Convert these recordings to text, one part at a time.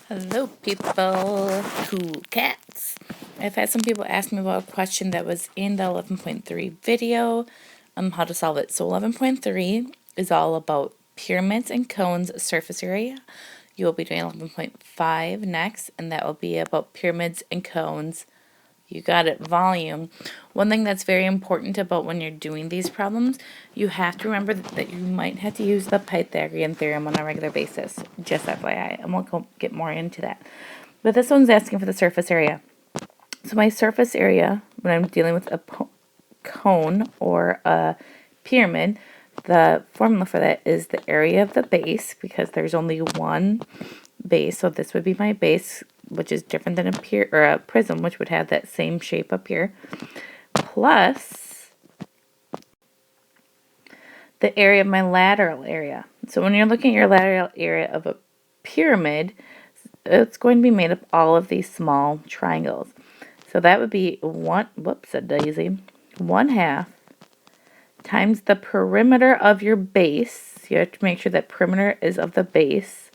Hello, people. Cool cats. I've had some people ask me about a question that was in the 11.3 video on how to solve it. So 11.3 is all about pyramids and cones surface area. You will be doing 11.5 next, and that will be about pyramids and cones. You got it, volume. One thing that's very important about when you're doing these problems, you have to remember that you might have to use the Pythagorean theorem on a regular basis. Just FYI, and we'll get more into that. But this one's asking for the surface area. So my surface area, when I'm dealing with a cone or a pyramid, the formula for that is the area of the base, because there's only one base. So this would be my base, which is different than a prism, which would have that same shape up here, plus the area of my lateral area. So when you're looking at your lateral area of a pyramid, it's going to be made up all of these small triangles. So that would be 1/2 times the perimeter of your base. You have to make sure that perimeter is of the base.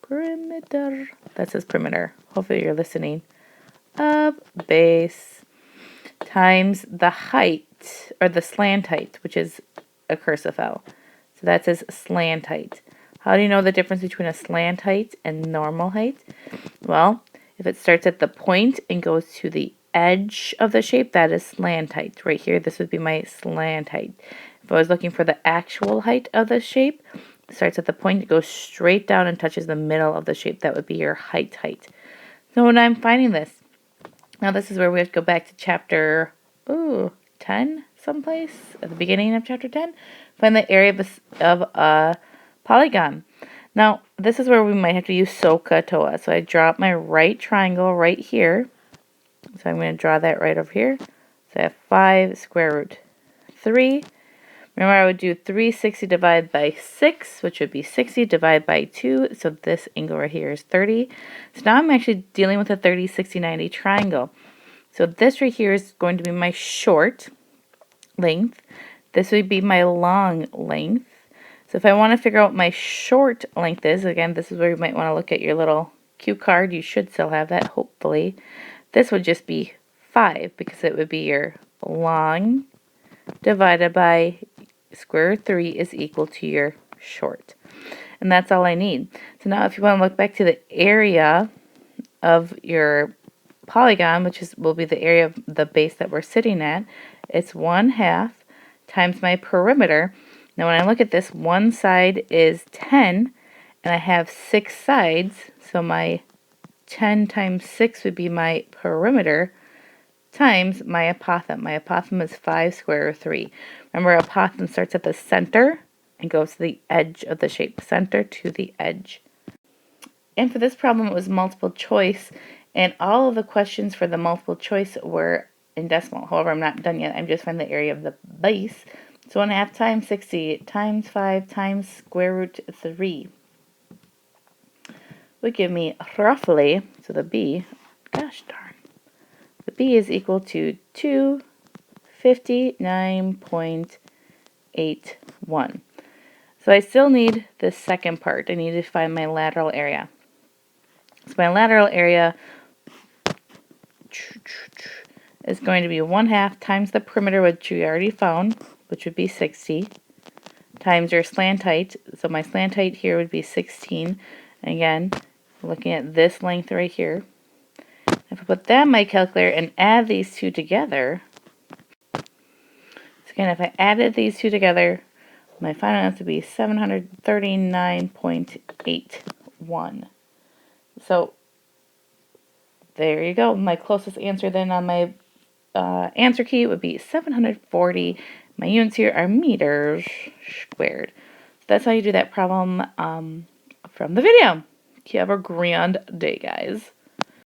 Perimeter. That says perimeter. Hopefully you're listening. Of base times the height, or the slant height, which is a cursive L. So that says slant height. How do you know the difference between a slant height and normal height? Well, if it starts at the point and goes to the edge of the shape, that is slant height. Right here, this would be my slant height. If I was looking for the actual height of the shape, it starts at the point, it goes straight down and touches the middle of the shape. That would be your height. So when I'm finding this, now this is where we have to go back to chapter 10 someplace, at the beginning of chapter 10. Find the area of a polygon. Now, this is where we might have to use SOHCAHTOA. So I draw up my right triangle right here. So I'm going to draw that right over here. So I have 5 square root 3. Remember, I would do 360 divided by 6, which would be 60 divided by 2. So this angle right here is 30. So now I'm actually dealing with a 30, 60, 90 triangle. So this right here is going to be my short length. This would be my long length. So if I want to figure out what my short length is, again, this is where you might want to look at your little cue card. You should still have that, hopefully. This would just be 5, because it would be your long divided by square root 3 is equal to your short. And that's all I need. So now if you want to look back to the area of your polygon, which will be the area of the base that we're sitting at, it's 1/2 times my perimeter. Now when I look at this, one side is 10, and I have 6 sides, so my 10 times 6 would be my perimeter, times my apothem. My apothem is 5 square root 3. Remember, apothem starts at the center and goes to the edge of the shape, center to the edge. And for this problem, it was multiple choice, and all of the questions for the multiple choice were in decimal. However, I'm not done yet. I'm just finding the area of the base. So 1/2 times 60 times 5 times square root 3 would give me roughly, so the b, gosh darn, the b is equal to 259.81. So I still need the second part. I need to find my lateral area. So my lateral area is going to be 1/2 times the perimeter, which we already found, which would be 60, times your slant height. So my slant height here would be 16. And again, looking at this length right here. If I put that in my calculator and add these two together, so again, if I added these two together, my final answer would be 739.81. So there you go. My closest answer then on my answer key would be 740. My units here are meters squared. So that's how you do that problem from the video. You have a grand day, guys.